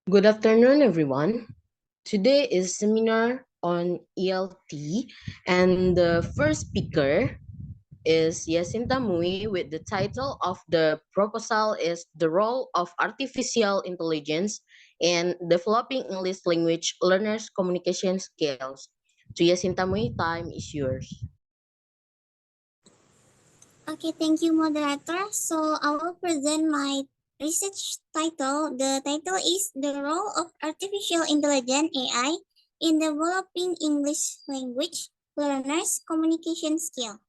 Good afternoon, everyone. Today is seminar on ELT, and the first speaker is Yasinta Mui with the title of the proposal is The Role of Artificial Intelligence in Developing English Language Learners' Communication Skills. To Yasinta Mui, time is yours. Okay, thank you, moderator. So I will present my research title. The title is The Role of Artificial Intelligence AI in Developing English Language Learners' Communication Skill.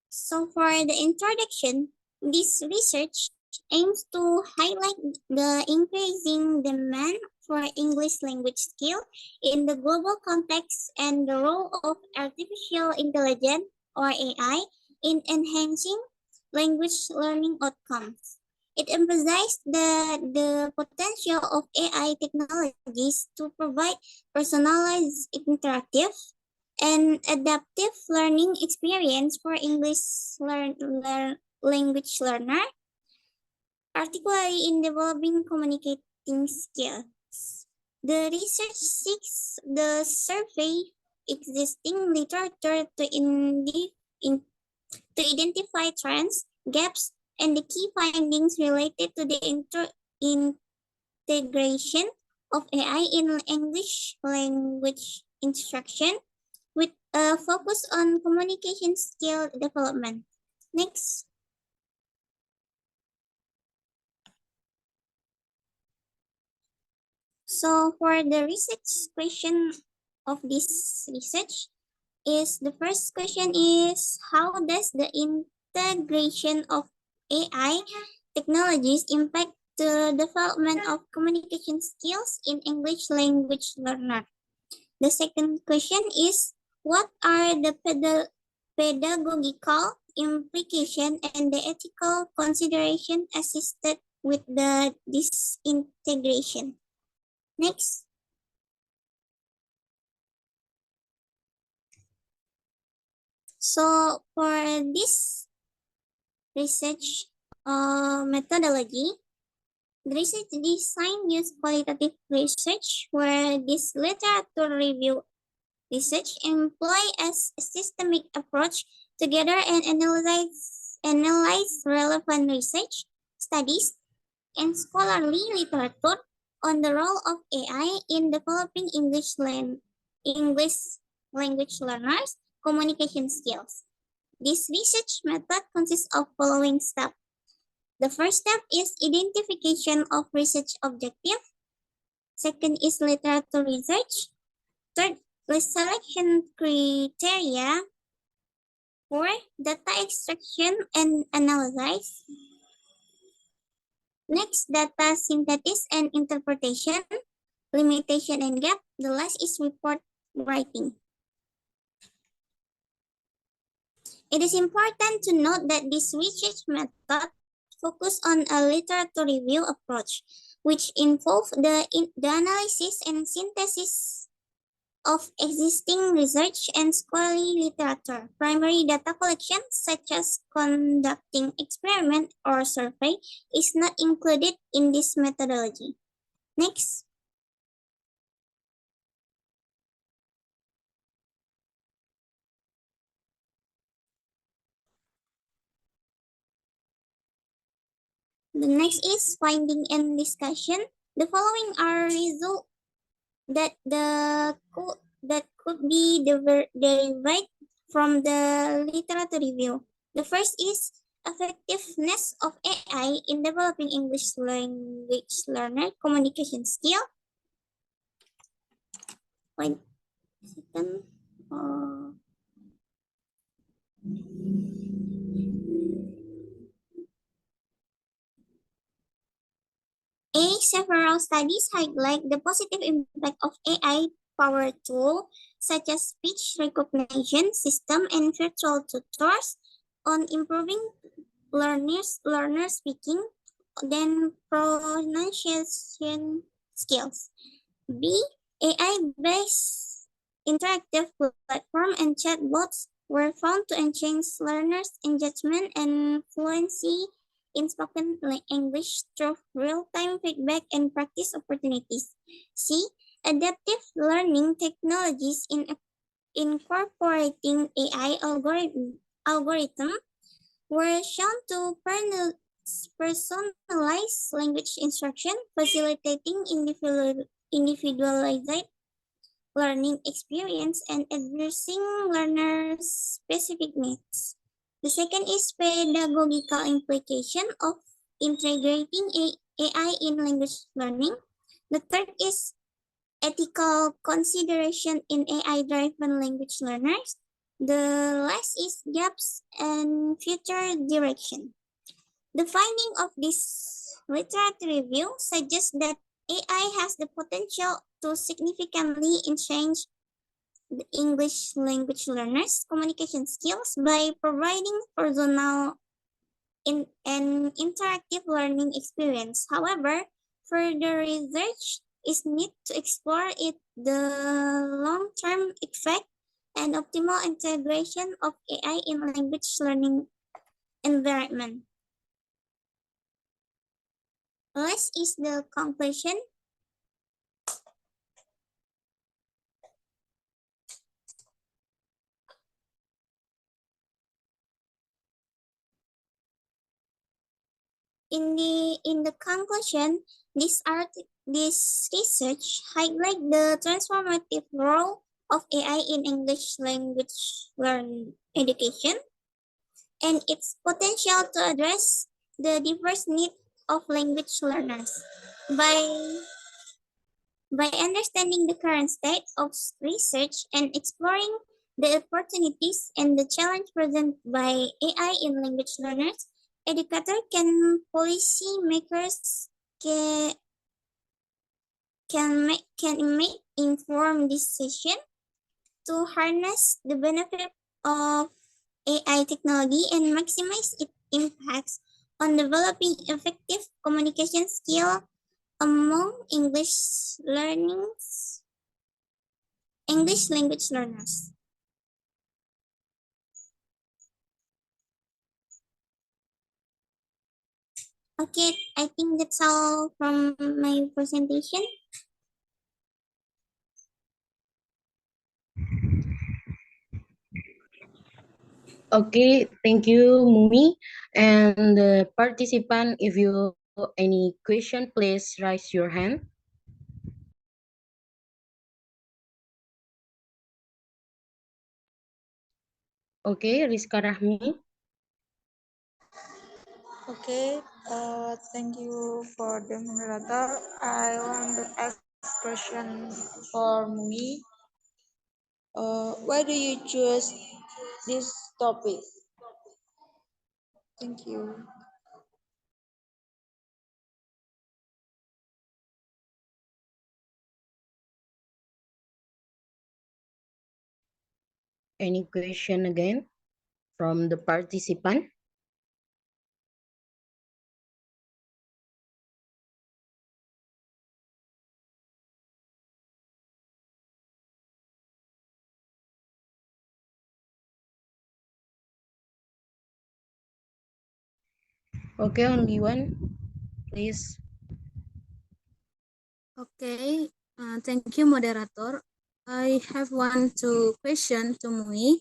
So for the introduction, this research aims to highlight the increasing demand for English language skill in the global context and the role of artificial intelligence or AI in enhancing language learning outcomes. It emphasized the potential of AI technologies to provide personalized, interactive, and adaptive learning experience for English language learner, particularly in developing communicating skills. The research seeks the survey existing literature to identify trends, gaps, and the key findings related to the integration of AI in English language instruction with a focus on communication skill development. Next. So for the research question of this research is the first question is how does the integration of AI technologies impact the development of communication skills in English language learner? The second question is what are the pedagogical implication and the ethical consideration assisted with this integration? Next. So for this research methodology, the research design use qualitative research where this literature review research employ a systemic approach together and analyze relevant research, studies, and scholarly literature on the role of AI in developing English language learners' communication skills. This research method consists of following steps. The first step is identification of research objective. Second is literature research. Third, selection criteria. Fourth, data extraction and analysis. Next, data synthesis and interpretation, limitation and gap. The last is report writing. It is important to note that this research method focuses on a literature review approach, which involves the analysis and synthesis of existing research and scholarly literature. Primary data collection, such as conducting experiment or survey, is not included in this methodology. Next. The next is finding and discussion. The following are results that could be derived from the literature review. The first is effectiveness of AI in developing English language learner communication skill. Wait a second. Several studies highlight the positive impact of AI-powered tools such as speech recognition system and virtual tutors on improving learner speaking, then pronunciation skills. B. AI-based interactive platform and chatbots were found to enhance learners' engagement and fluency in spoken English through real-time feedback and practice opportunities. C. Adaptive learning technologies in incorporating AI algorithm were shown to personalize language instruction, facilitating individualized learning experience and addressing learners' specific needs. The second is pedagogical implication of integrating AI in language learning. The third is ethical consideration in AI-driven language learners. The last is gaps and future direction. The finding of this literature review suggests that AI has the potential to significantly enhance the English language learners' communication skills by providing personal and interactive learning experience. However, further research is needed to explore the long-term effect and optimal integration of AI in language learning environment. Last is the conclusion. In the conclusion, this research highlight the transformative role of AI in English language learning education and its potential to address the diverse needs of language learners. By understanding the current state of research and exploring the opportunities and the challenge presented by AI in language learners, policymakers can make informed decision to harness the benefit of AI technology and maximize its impacts on developing effective communication skill among English language learners. Okay, I think that's all from my presentation. Okay, thank you, Mumi. And the participant, if you any question, please raise your hand. Okay, Rizka Rahmi. Okay, thank you for the moderator. I want to ask question for me. Why do you choose this topic? Thank you. Any question again from the participant? Okay, only one, please. Okay, thank you, moderator. I have two question to Mui.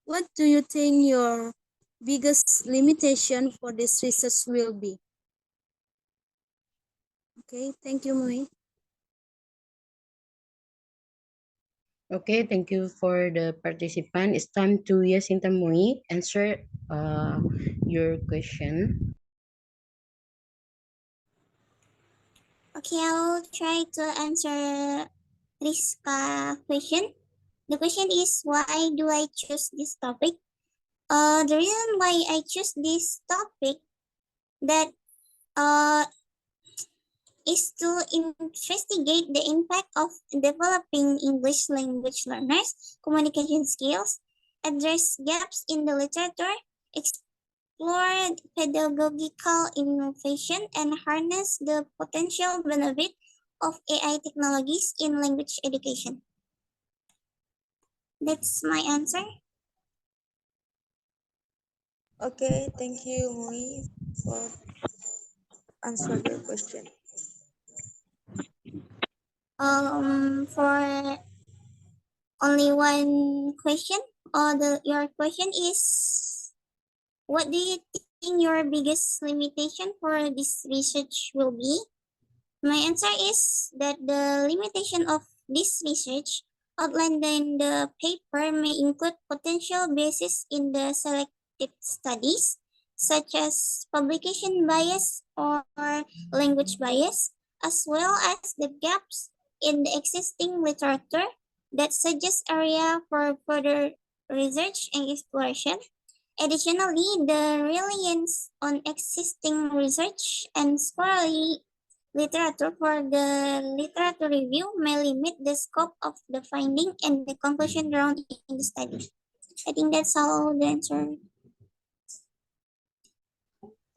What do you think your biggest limitation for this research will be? Okay, thank you, Mui. Okay, thank you for the participant. It's time to Yasinta Mui answer your question. Okay, I'll try to answer this question. The question is, why do I choose this topic? The reason why I choose this topic that is to investigate the impact of developing English language learners' communication skills, address gaps in the literature, explore pedagogical innovation, and harness the potential benefit of AI technologies in language education. That's my answer. Okay, thank you, Mui, for answer the question. For only one question, or your question is, what do you think your biggest limitation for this research will be? My answer is that the limitation of this research outlined in the paper may include potential biases in the selected studies, such as publication bias or language bias, as well as the gaps in the existing literature that suggest area for further research and exploration. Additionally, the reliance on existing research and scholarly literature for the literature review may limit the scope of the finding and the conclusion drawn in the study. I think that's all the answer.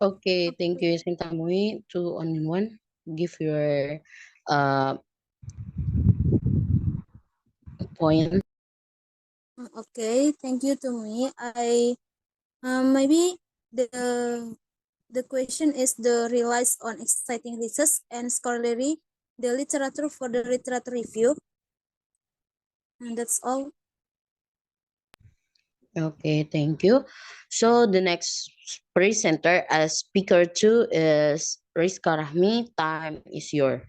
Okay, thank you, Sintamui. Two on one. Give your uh point. Okay, thank you to me. Maybe the question is the relies on exciting research and scholarly the literature for the literature review, and that's all. Okay, thank you. So the next presenter as speaker two is Rizka Rahmi. Time is your.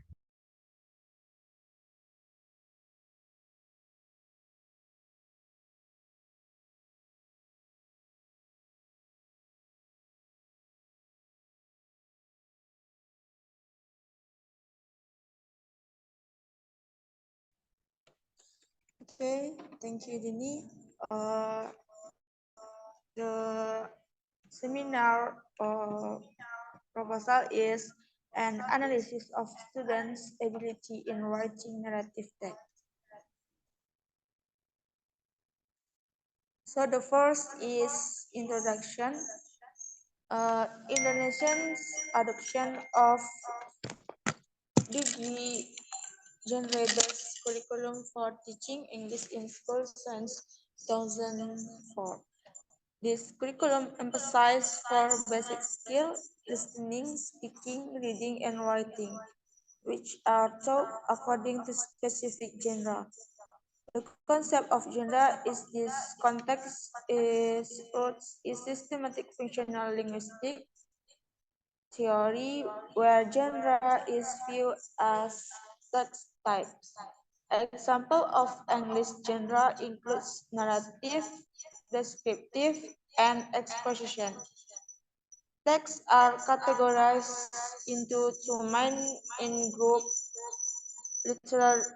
Okay, thank you, Dini. The seminar proposal is an analysis of students' ability in writing narrative text. So the first is introduction. Indonesia's adoption of degree generated curriculum for teaching English in school since 2004. This curriculum emphasizes four basic skills: listening, speaking, reading, and writing, which are taught according to specific genre. The concept of genre is this context is roots is systematic functional linguistic theory where genre is viewed as text types. Example of English genre includes narrative, descriptive, and exposition. Texts are categorized into two main group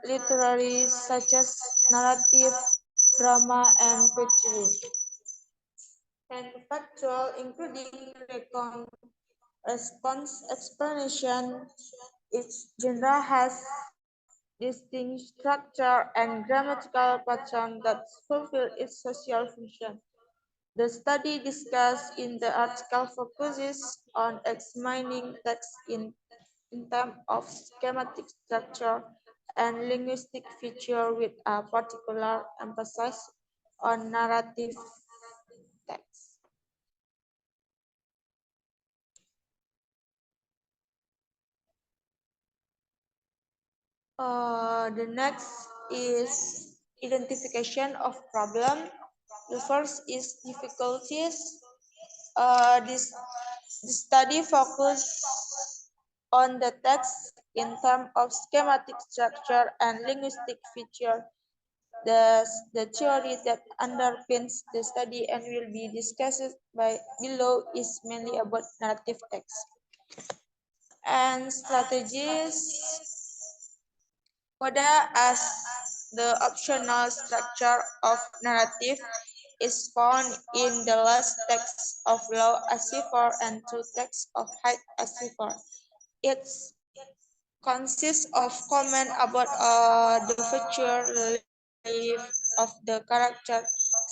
literary such as narrative, drama, and poetry, and factual including recon, response, explanation. Each genre has distinct structure and grammatical pattern that fulfill its social function. The study discussed in the article focuses on examining text in terms of schematic structure and linguistic feature with a particular emphasis on narrative text. The next is identification of problem. The first is difficulties. The study focus on the text in terms of schematic structure and linguistic feature. The theory that underpins the study and will be discussed by below is mainly about narrative text. And strategies, Coda as the optional structure of narrative is found in the last text of Law Asifor and two texts of Hyde Asifor. It consists of comment about the future life of the character,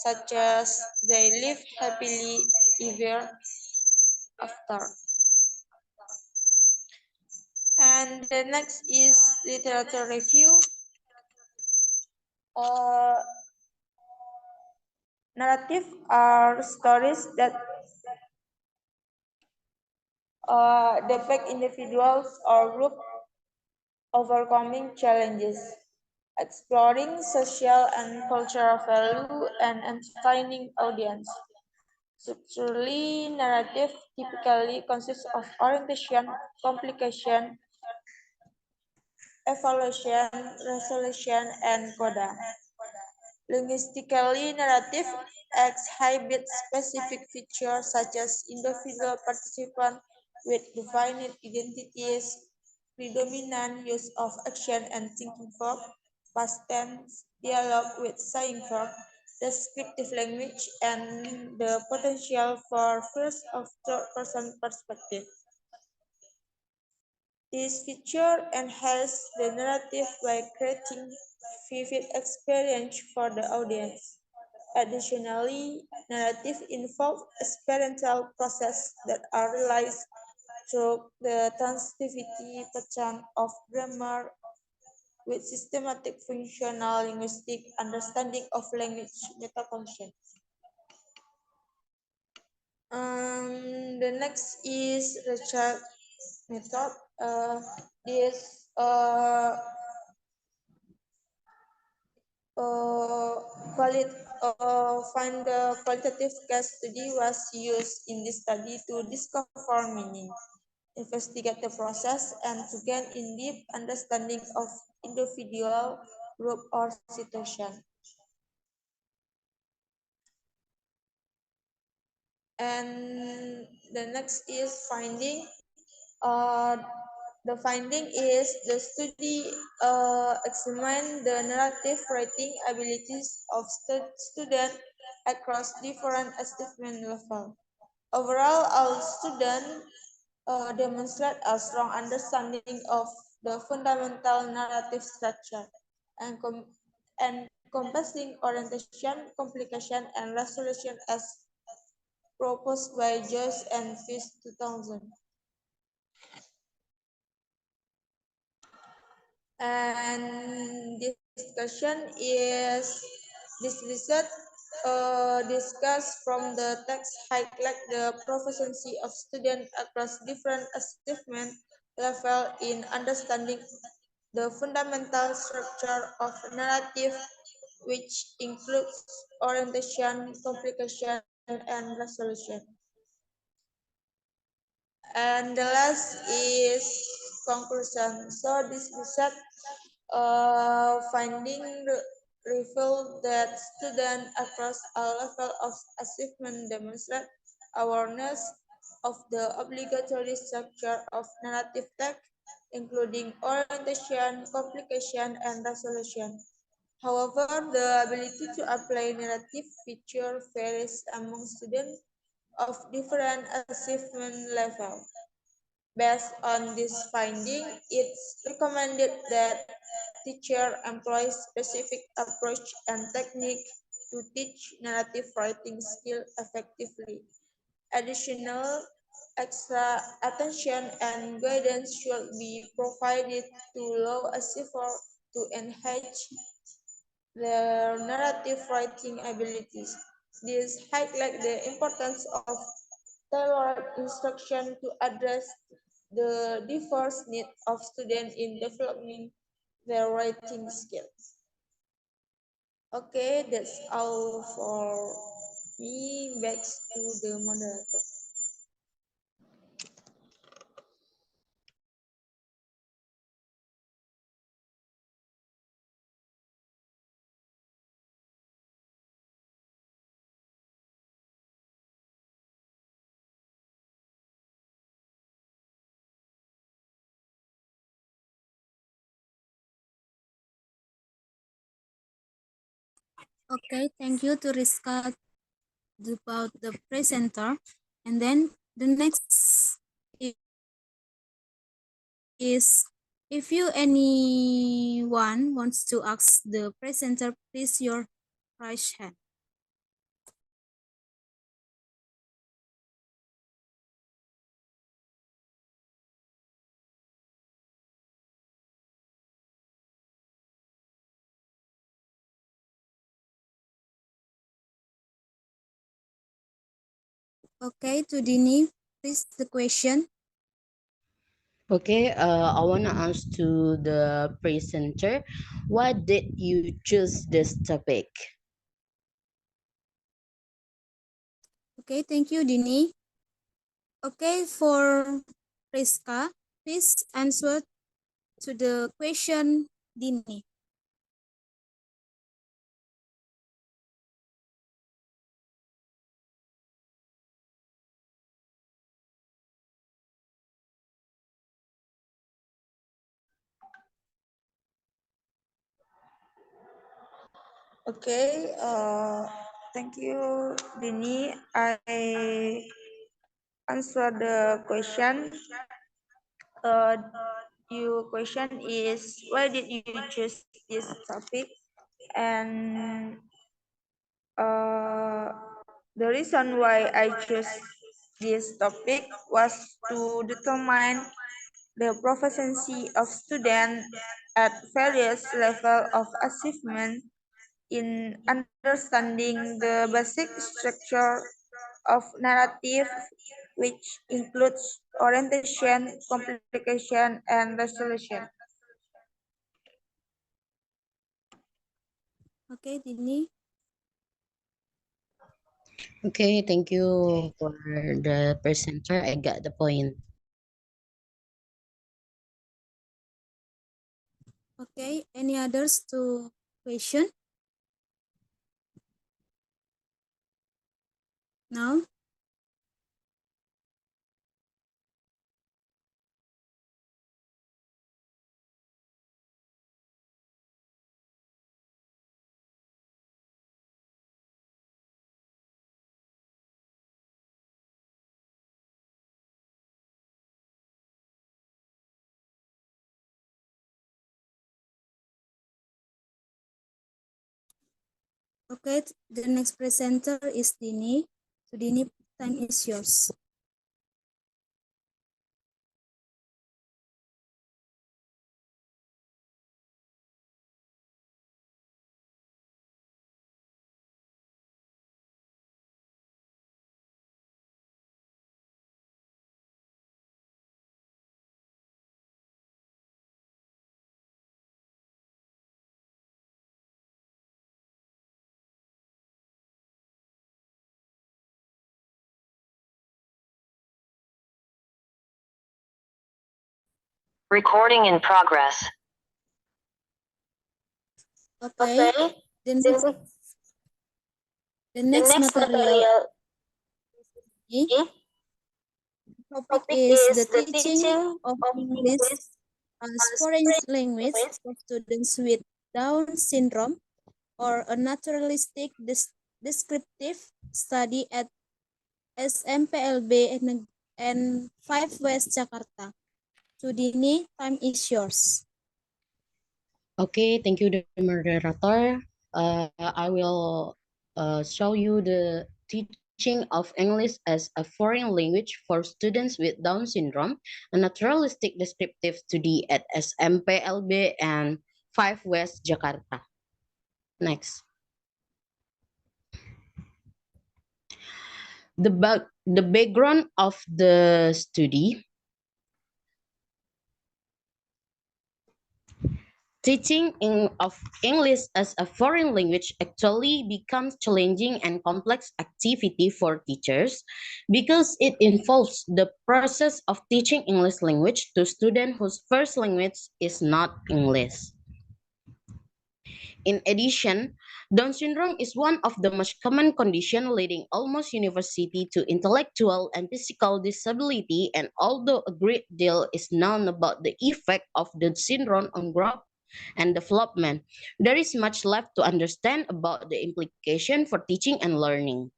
such as they live happily ever after. And the next is literature review. Uh, Narrative are stories that depict individuals or group overcoming challenges, exploring social and cultural value, and entertaining audience. Structurally, narrative typically consists of orientation, complication, evaluation, resolution, and coda. Linguistically, narrative exhibits specific features such as individual participant with defined identities, predominant use of action and thinking verb, past tense, dialogue with saying verb, descriptive language, and the potential for first or third person perspective. This feature enhances the narrative by creating vivid experience for the audience. Additionally, narrative involve experiential processes that are realized through the transitivity pattern of grammar with systematic functional linguistic understanding of language metafunction. The next is Richard method. This valid find the qualitative case study was used in this study to discover meaning, investigate the process, and to gain in-depth understanding of individual, group, or situation. And the next is finding. Uh, the finding is the study examined the narrative writing abilities of students across different achievement levels. Overall, all students demonstrate a strong understanding of the fundamental narrative structure and encompassing orientation, complication, and resolution as proposed by Joyce and Fish 2000. And discussion is this research discussed from the text highlight the proficiency of students across different achievement level in understanding the fundamental structure of narrative, which includes orientation, complication, and resolution. And the last is conclusion. So this research finding revealed that students across all levels of achievement demonstrate awareness of the obligatory structure of narrative text, including orientation, complication, and resolution. However, the ability to apply narrative feature varies among students of different achievement level. Based on this finding, it's recommended that teacher employ specific approach and technique to teach narrative writing skill effectively. Additional extra attention and guidance should be provided to low achievers to enhance their narrative writing abilities. This highlights the importance of tailored instruction to address the diverse needs of students in developing their writing skills. Okay, that's all for me. Back to the moderator. Okay, thank you to Rizka about the presenter. And then the next is, if you anyone wants to ask the presenter, please your raise hand. Okay, to Dini, please the question. Okay, I want to ask to the presenter, why did you choose this topic? Okay, thank you, Dini. Okay, for Priska, please answer to the question, Dini. Okay, thank you, Dini. I answer the question. Uh, your question is, why did you choose this topic? And uh, the reason why I chose this topic was to determine the proficiency of students at various level of achievement in understanding the basic structure of narrative, which includes orientation, complication, and resolution. Okay, Dini. Okay, thank you for the presenter. I got the point. Okay, any others to question? Now, okay, the next presenter is Dini. So Dini, time is yours. Recording in progress. Okay, the next, the next material topic is the teaching of English as foreign language for students with Down syndrome, or a naturalistic descriptive study at SMPLB and 5 West Jakarta. Sudini, time is yours. Okay, thank you, the moderator. I will show you the teaching of English as a foreign language for students with Down syndrome, a naturalistic descriptive study at SMPLB and 5 West Jakarta. Next. The background of the study. Of English as a foreign language actually becomes challenging and complex activity for teachers because it involves the process of teaching English language to students whose first language is not English. In addition, Down syndrome is one of the most common conditions leading almost universally to intellectual and physical disability, and although a great deal is known about the effect of the syndrome on growth and development, there is much left to understand about the implication for teaching and learning.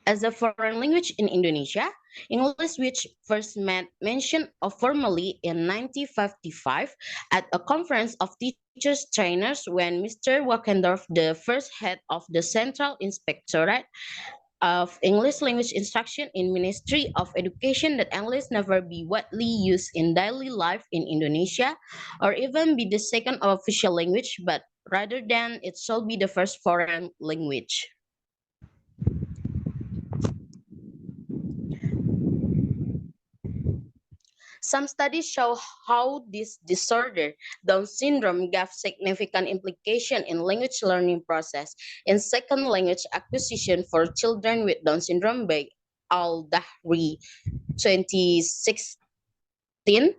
As a foreign language in Indonesia, English, which first mentioned formally in 1955 at a conference of teachers trainers when Mr. Wakendorf, the first head of the Central Inspectorate of English Language Instruction in Ministry of Education, that English never be widely used in daily life in Indonesia or even be the second official language, but rather than it shall be the first foreign language. Some studies show how this disorder, Down syndrome, gave significant implication in language learning process in second language acquisition for children with Down syndrome by Al-Dahri 2016.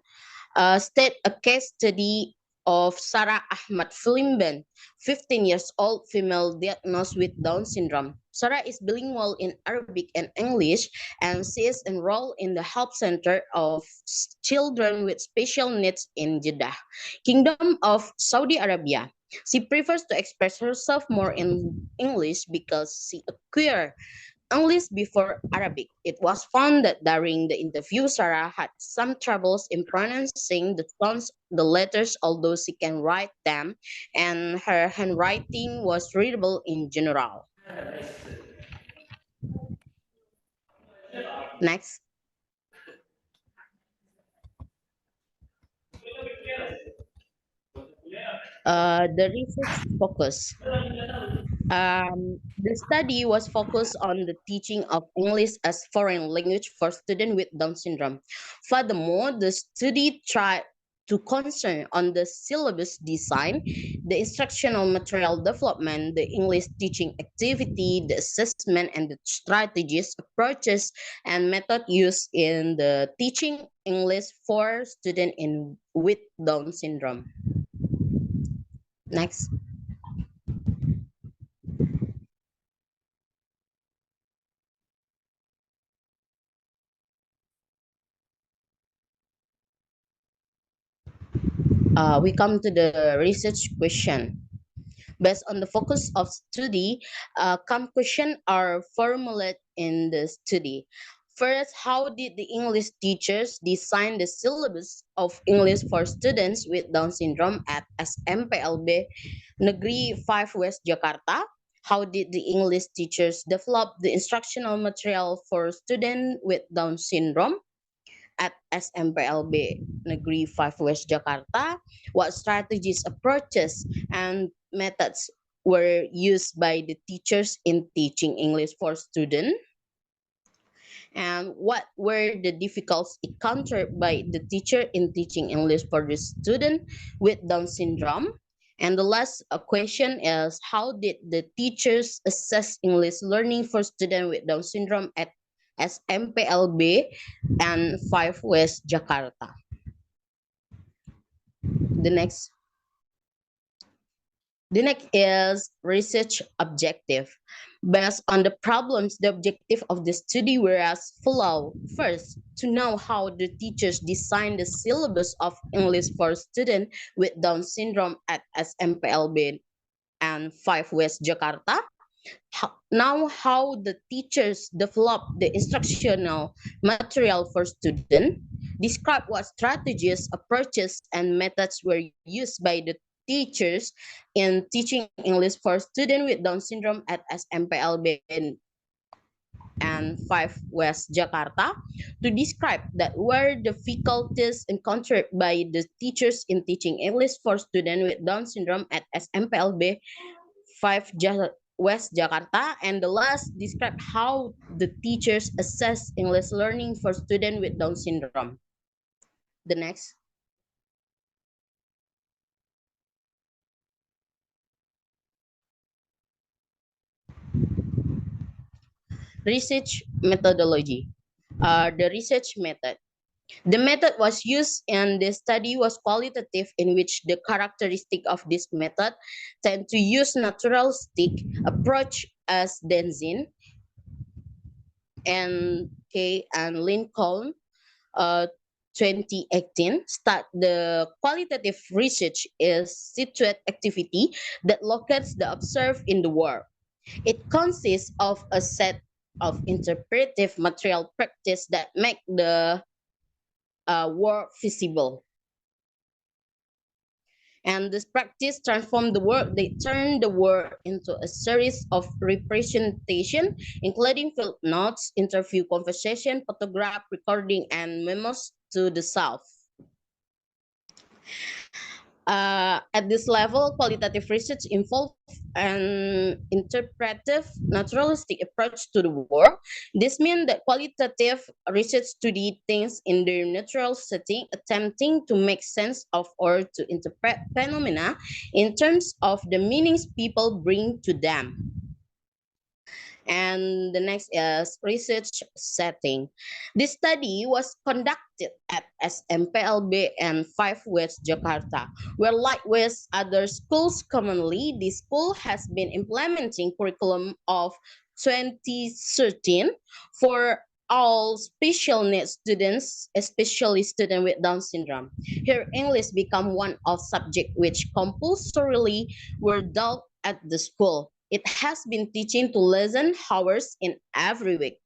State a case study of Sarah Ahmad Filimban, 15 years old female diagnosed with Down syndrome. Sarah is bilingual in Arabic and English, and she is enrolled in the Help Center of Children with Special Needs in Jeddah, Kingdom of Saudi Arabia. She prefers to express herself more in English because she acquired English before Arabic. It was found that during the interview, Sarah had some troubles in pronouncing the tones, the letters, although she can write them, and her handwriting was readable in general. Next. The research focus. The study was focused on the teaching of English as foreign language for students with Down syndrome. Furthermore, the study tried to concern on the syllabus design, the instructional material development, the English teaching activity, the assessment and the strategies, approaches, and method used in the teaching English for students with Down syndrome. Next. We come to the research question. Based on the focus of study, some questions are formulated in the study. First, how did the English teachers design the syllabus of English for students with Down syndrome at SMPLB Negeri 5 West Jakarta? How did the English teachers develop the instructional material for students with Down syndrome at SMPLB Negeri 5 West Jakarta? What strategies, approaches, and methods were used by the teachers in teaching English for students? And what were the difficulties encountered by the teacher in teaching English for the student with Down syndrome? And the last question is, how did the teachers assess English learning for students with Down syndrome at SMPLB and 5 West Jakarta? The next is research objective. Based on the problems, the objective of the study were as follow. First, to know how the teachers designed the syllabus of English for students with Down syndrome at SMPLB and 5 West Jakarta. Now, how the teachers develop the instructional material for students. Describe what strategies, approaches, and methods were used by the teachers in teaching English for students with Down syndrome at SMPLB and 5 West Jakarta. To describe that were the difficulties encountered by the teachers in teaching English for students with Down syndrome at SMPLB 5 West Jakarta. And the last, describe how the teachers assess English learning for students with Down syndrome. The next. Research methodology. The research method. The method was used in the study was qualitative, in which the characteristic of this method tend to use naturalistic approach as Denzin and K and Lincoln 2018. The qualitative research is situate activity that locates the observed in the world. It consists of a set of interpretive material practice that make the world visible. And this practice transformed the world. They turned the world into a series of representation, including field notes, interview conversation, photograph, recording, and memos to the self. At this level, qualitative research involves an interpretive, naturalistic approach to the world. This means that qualitative research studies things in their natural setting, attempting to make sense of or to interpret phenomena in terms of the meanings people bring to them. And the next is research setting. This study was conducted at SMPLB and 5 West Jakarta, where like with other schools commonly, the school has been implementing curriculum of 2013 for all special needs students, especially students with Down syndrome. Here, English become one of subject which compulsorily were taught at the school. It has been teaching to lesson hours in every week.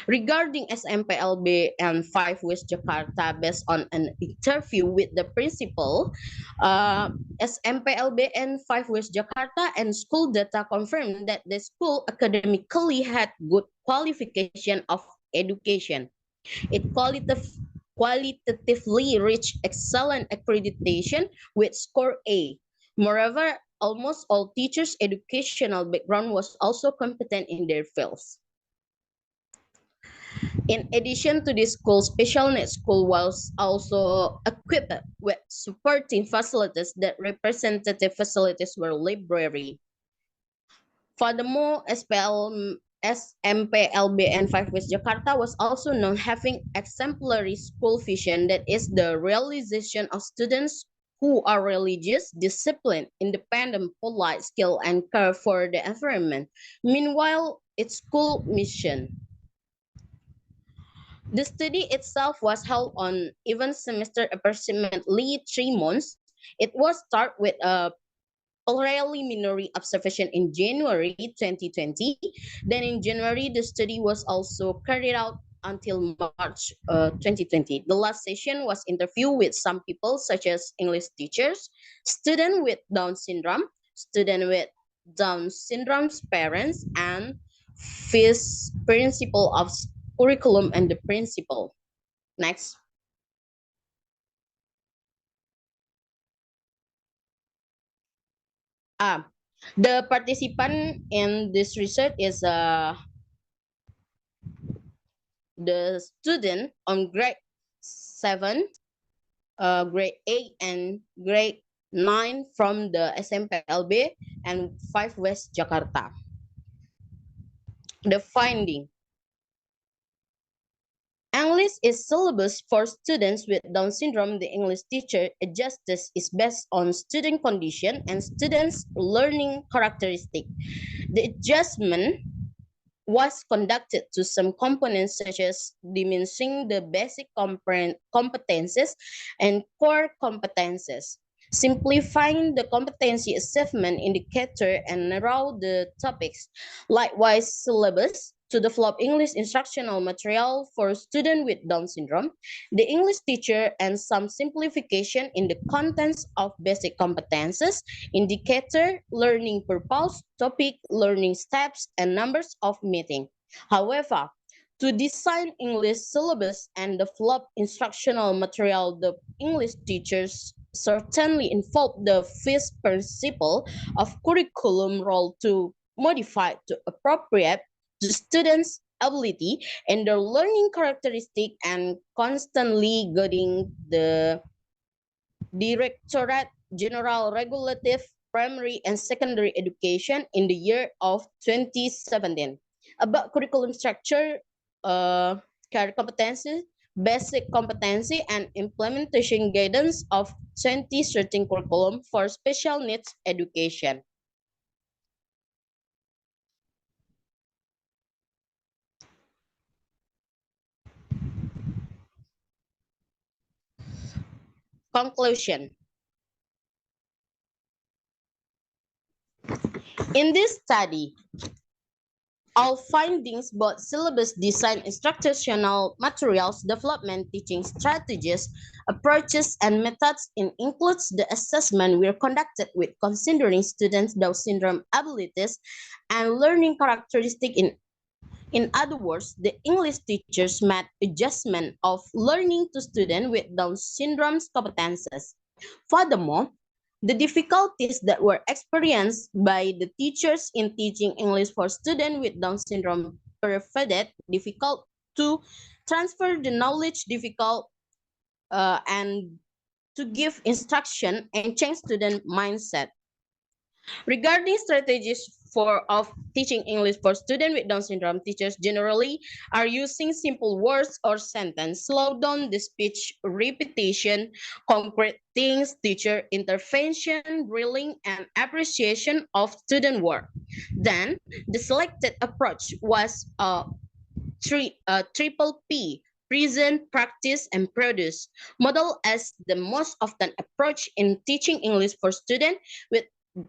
Regarding SMPLB and 5 West Jakarta, based on an interview with the principal, SMPLB and 5 West Jakarta and school data confirmed that the school academically had good qualification of education. It qualitatively reached excellent accreditation with score A. Moreover, almost all teachers' educational background was also competent in their fields. In addition to this school, special needs school was also equipped with supporting facilities. That representative facilities were library. Furthermore, SMPLB and 5 West Jakarta was also known having exemplary school vision, that is the realization of students who are religious, disciplined, independent, polite, skilled, and care for the environment. Meanwhile, its school mission. The study itself was held on even semester approximately 3 months. It was start with a preliminary observation in January 2020. Then in January, the study was also carried out until March 2020. The last session was interview with some people such as English teachers, student with Down syndrome, student with Down syndrome's parents, and vice principal of curriculum and the principal. Next. The participant in this research is the student on grade 7, grade 8, and grade 9 from the SMPLB and 5 West Jakarta. The finding. English is syllabus for students with Down syndrome. The English teacher adjusts is based on student condition and students' learning characteristic. The adjustment was conducted to some components such as diminishing the basic competences and core competences, simplifying the competency assessment indicator, and narrow the topics. Likewise, syllabus to develop English instructional material for students with Down syndrome, the English teacher, and some simplification in the contents of basic competences, indicator, learning purpose, topic, learning steps, and numbers of meeting. However, to design English syllabus and develop instructional material, the English teachers certainly involve the vice principal of curriculum role to modify to appropriate the students' ability and their learning characteristic, and constantly guiding the Directorate General Regulative Primary and Secondary Education in the year of 2017. About curriculum structure, career competency, basic competency, and implementation guidance of 2013 curriculum for special needs education. Conclusion. In this study, all findings, both syllabus design, instructional materials, development, teaching strategies, approaches, and methods includes the assessment were conducted with considering students' Down syndrome abilities and learning characteristics. In other words, the English teachers made adjustment of learning to students with Down syndrome's competences. Furthermore, the difficulties that were experienced by the teachers in teaching English for students with Down syndrome proved it difficult to transfer the knowledge, difficult and to give instruction and change student mindset. Regarding strategies of teaching English for students with Down syndrome, teachers generally are using simple words or sentence, slow down the speech repetition, concrete things, teacher intervention, drilling, and appreciation of student work. Then, the selected approach was triple P, present, practice, and produce, model as the most often approach in teaching English for students with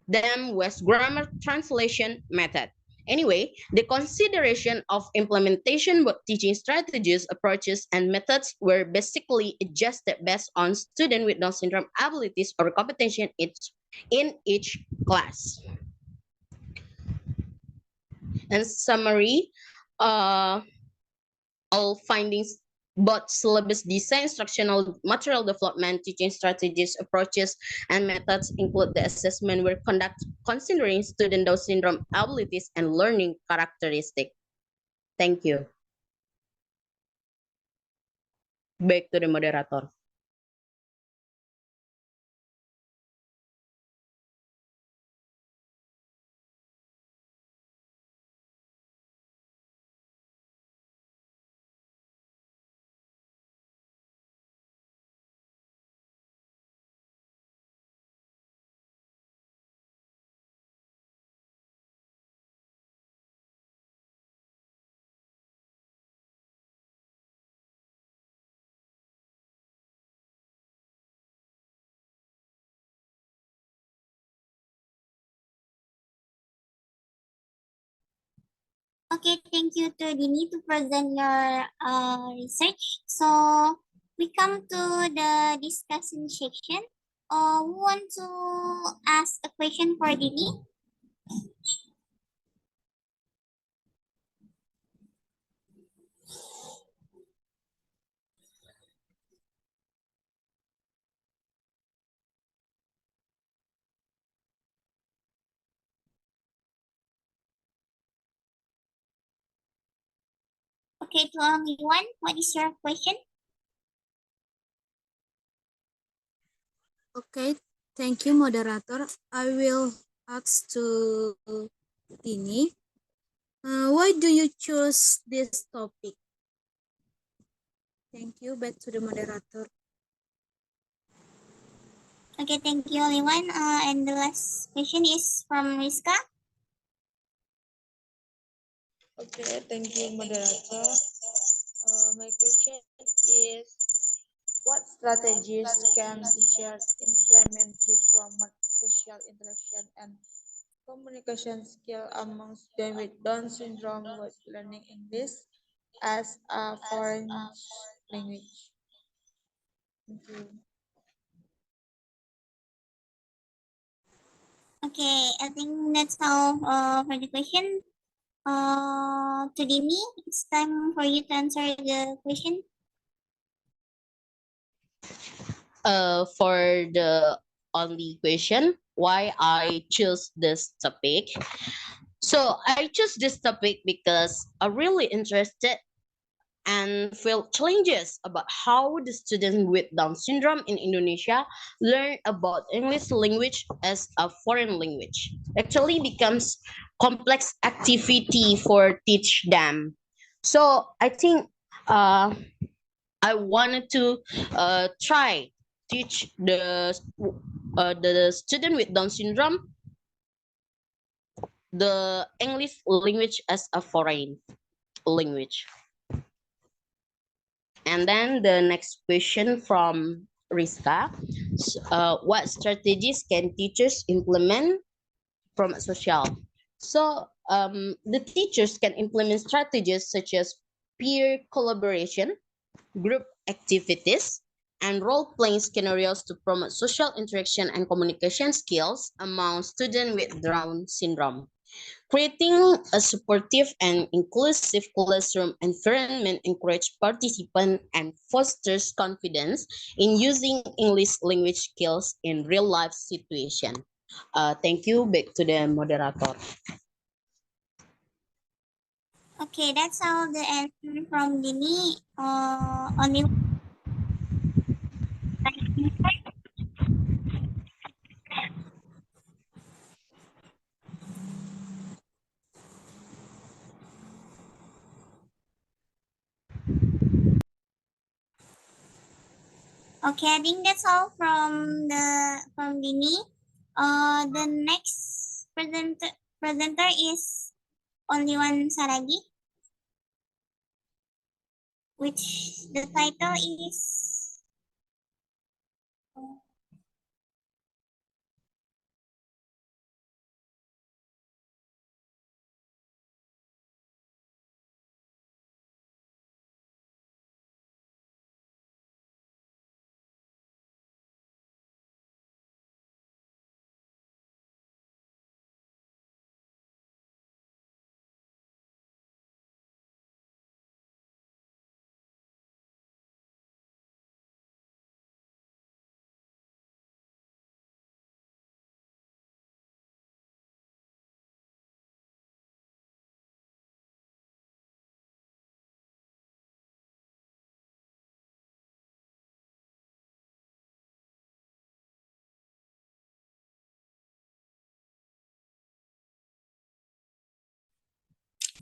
them was grammar translation method. Anyway, the consideration of implementation both teaching strategies, approaches, and methods were basically adjusted based on student with Down syndrome abilities or competency in each class. And summary, all findings both syllabus design, instructional material development, teaching strategies, approaches, and methods include the assessment were conducted considering student Down syndrome abilities and learning characteristics. Thank you. Back to the moderator. Okay, thank you to Dini to present your research. So we come to the discussion section. Who want to ask a question for Dini? Okay, to only one. What is your question? Okay, thank you, moderator. I will ask to Tini. Why do you choose this topic? Thank you. Back to the moderator. Okay, thank you, only one. And the last question is from Rizka. Okay, thank you, moderator. My question is, what strategies can teachers implement to promote social interaction and communication skill among students with Down syndrome with learning English as a foreign language? Thank you. Okay, I think that's all for the question. To Dini, it's time for you to answer the question. For the only question, why I choose this topic. So I choose this topic because I'm really interested and feel challenges about how the students with Down syndrome in Indonesia learn about English language as a foreign language. Actually becomes complex activity for teach them. So I think I wanted to try teach the student with Down syndrome the English language as a foreign language. And then the next question from Rizka, what strategies can teachers implement from social? So the teachers can implement strategies such as peer collaboration, group activities, and role-playing scenarios to promote social interaction and communication skills among students with Down syndrome. Creating a supportive and inclusive classroom environment encourages participants and fosters confidence in using English language skills in real life situations. Thank you. Back to the moderator. Okay, that's all the answer from Dini. Only okay. I think that's all from Dini. The next presenter is only one Saragi, which the title is.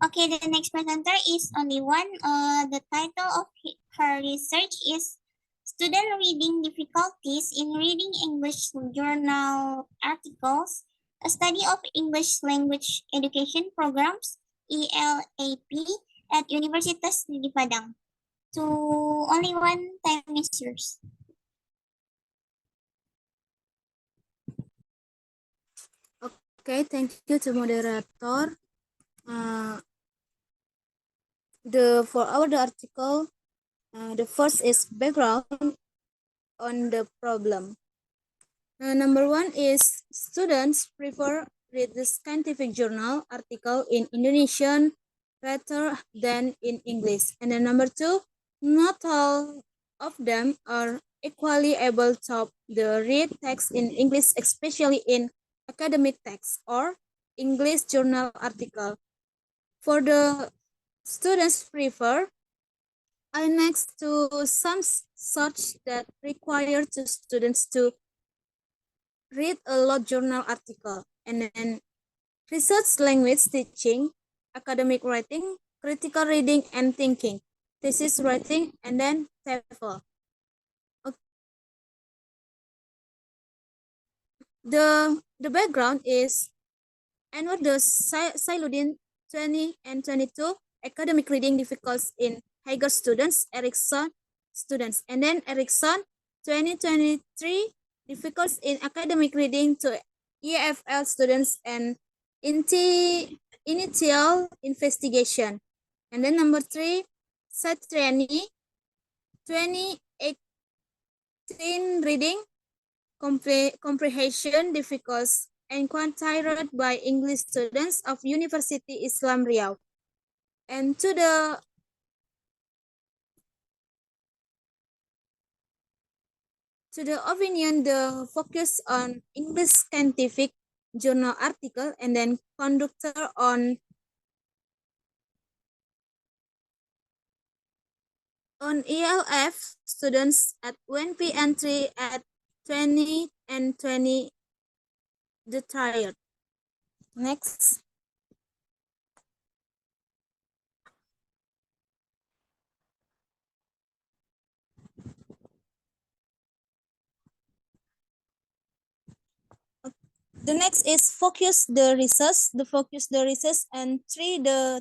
Okay, the next presenter is only one. The title of her research is Student Reading Difficulties in Reading English Journal Articles, a study of English Language Education Programs, ELAP, at Universitas Negeri Padang. To only one, time is yours. Okay, thank you to moderator. For our article, the first is background on the problem. Number one is students prefer read the scientific journal article in Indonesian rather than in English. And then number two, not all of them are equally able to read text in English, especially in academic text or English journal article. For the students prefer I next to some such that require to students to read a lot journal article, and then research language teaching, academic writing, critical reading and thinking, thesis writing, and then TEFL. The background is Anwar the Sailudin 20 and 22 academic reading difficulties in Hager students, Erickson students, and then Erickson 2023 difficulties in academic reading to EFL students and initial investigation. And then number 3, Satriani 2018 reading comprehension difficulties encountered by English students of University Islam Riau. And to the opinion, the focus on English scientific journal article and then conductor on ELF students at 1P entry at 20 and 20 the tired. Next. The next is focus the research, and three the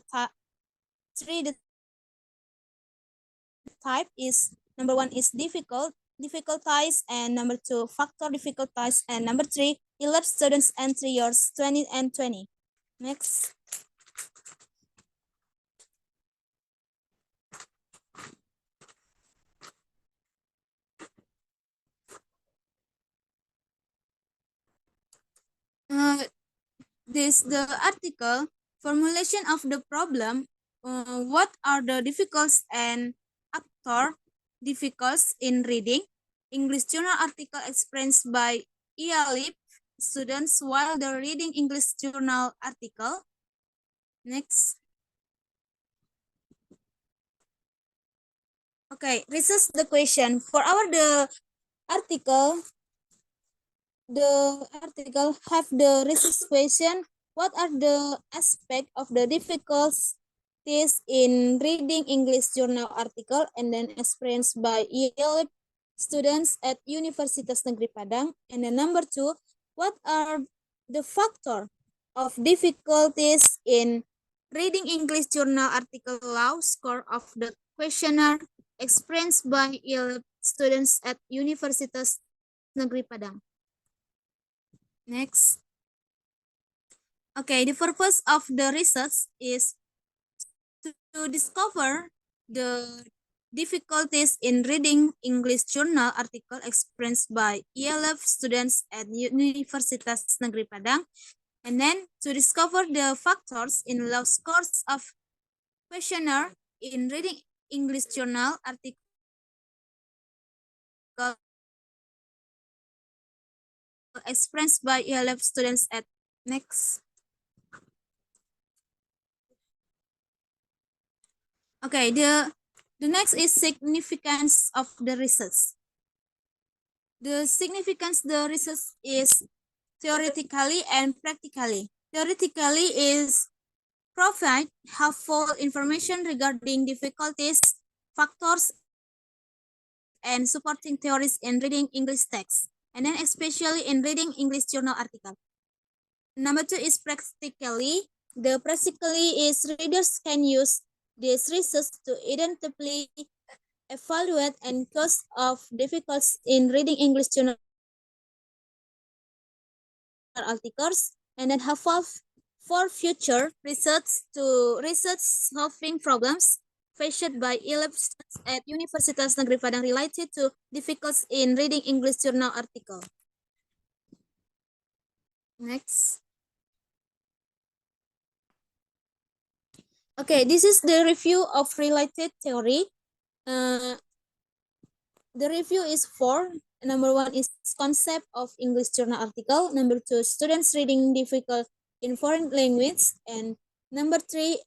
type is number one is difficulties, and number two factor difficulties, and number three 11 students entry years 20 and 20. Next. the article formulation of the problem. What are the difficulties and actor difficulties in reading? English journal article experienced by ELIP students while they're reading English journal article. Next. Okay, this is the question. For the article have the research question. What are the aspects of the difficulties in reading English journal article and then experienced by ELIP students at Universitas Negeri Padang? And then number 2, what are the factor of difficulties in reading English journal article low score of the questionnaire experienced by ELIP students at Universitas Negeri Padang? Next. Okay, the purpose of the research is to discover the difficulties in reading English journal article experienced by ELF students at Universitas Negeri Padang, and then to discover the factors in low scores of questionnaire in reading English journal article experienced by ELF students at next. Okay, the next is significance of the research. The significance the research is theoretically and practically. Theoretically is provide helpful information regarding difficulties, factors, and supporting theories in reading English text, and then especially in reading English journal article. Number 2 is practically. The practically is readers can use this research to identify, evaluate, and cause of difficulties in reading English journal articles, and then have for future research to research solving problems faced by ELIP students at Universitas Negeri Padang related to difficulties in reading English journal article. Next. Okay, this is the review of related theory. The review is 4. Number 1 is concept of English journal article. Number 2, students reading difficult in foreign language. And number 3,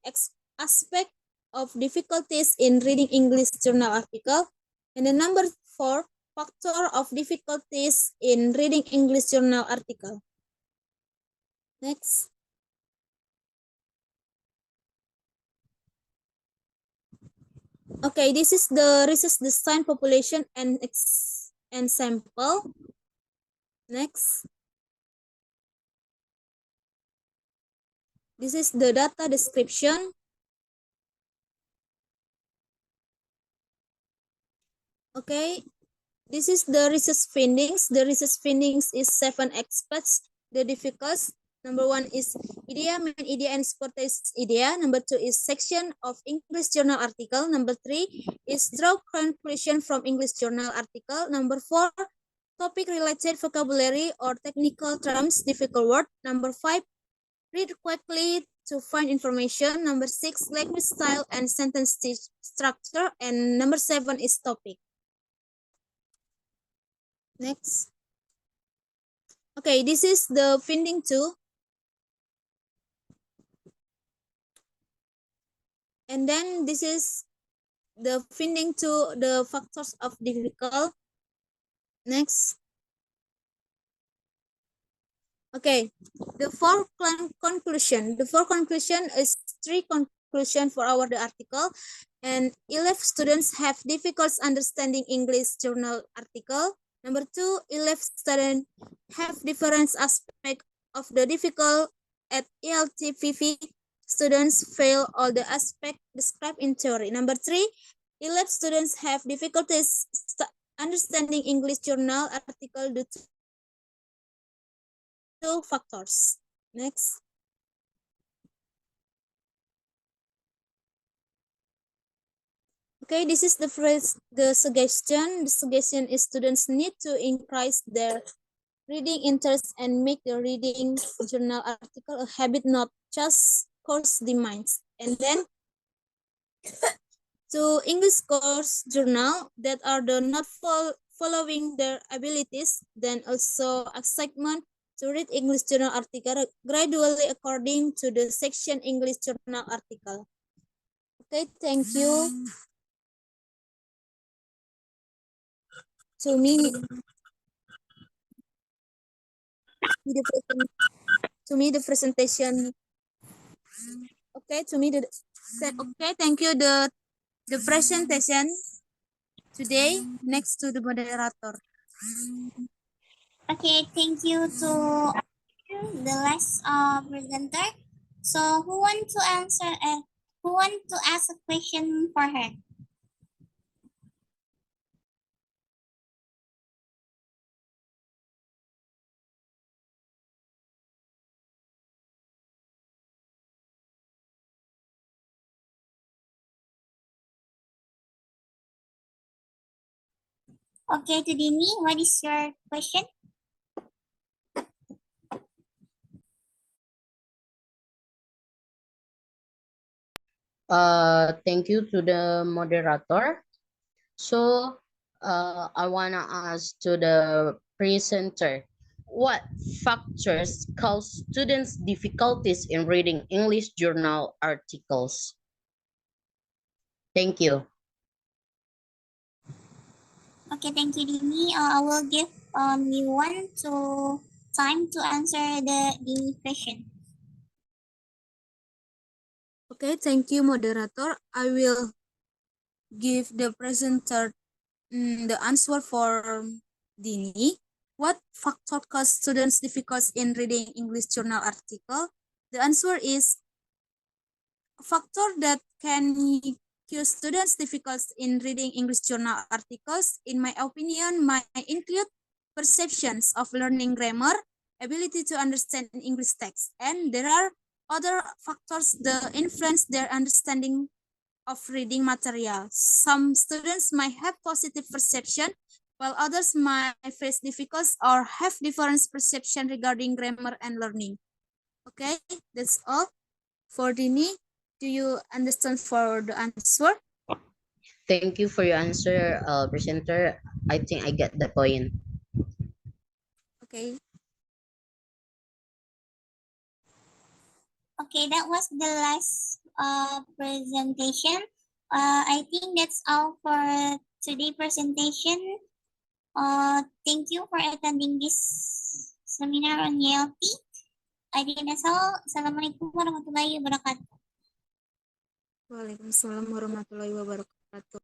aspect of difficulties in reading English journal article. And then number 4, factor of difficulties in reading English journal article. Next. Okay, this is the research design population and sample. Next. This is the data description. Okay, this is the research findings. The research findings is 7 experts. The difficulties. Number 1 is idea, main idea, and hypothesis idea. Number 2 is section of English journal article. Number 3 is draw conclusion from English journal article. Number 4, topic related vocabulary or technical terms, difficult word. Number 5, read quickly to find information. Number 6, language style and sentence structure. And number 7 is topic. Next. Okay, this is the finding 2. And then this is the finding 2, the factors of difficult. Next. Okay, the 4 conclusion. The 4 conclusion is 3 conclusion for the article. And 11 students have difficulty understanding English journal article. Number 2, 11 students have different aspect of the difficult at ELTVV. Students fail all the aspects described in theory. Number 3, 11 students have difficulties understanding English journal article due to 2 factors. Next. Okay, this is the suggestion. The suggestion is students need to increase their reading interest and make the reading journal article a habit, not just course demands. And then to English course journal that are the not following their abilities, then also excitement to read English journal article gradually according to the section English journal article. Okay, thank you. To me, the presentation. Okay, okay, thank you. The presentation today next to the moderator. Okay, thank you to the last presenter. So who want to answer? Who want to ask a question for her? Okay, to Dini, what is your question? Thank you to the moderator. So, I wanna ask to the presenter, what factors cause students difficulties in reading English journal articles? Thank you. Okay, thank you, Dini. I will give you time to answer the Dini question. Okay, thank you, moderator. I will give the presenter the answer for Dini. What factor cause students difficulties in reading English journal article? The answer is a factor that can cause students difficulties in reading English journal articles, in my opinion, might include perceptions of learning grammar, ability to understand English text, and there are other factors that influence their understanding of reading material. Some students might have positive perception, while others might face difficulties or have different perception regarding grammar and learning. Okay, that's all. For Dini, do you understand for the answer? Thank you for your answer, presenter. I think I get the point. Okay. Okay, that was the last presentation. I think that's all for today's presentation. Thank you for attending this seminar on ELT. I think that's all. Assalamualaikum warahmatullahi wabarakatuh. Waalaikumsalam warahmatullahi wabarakatuh.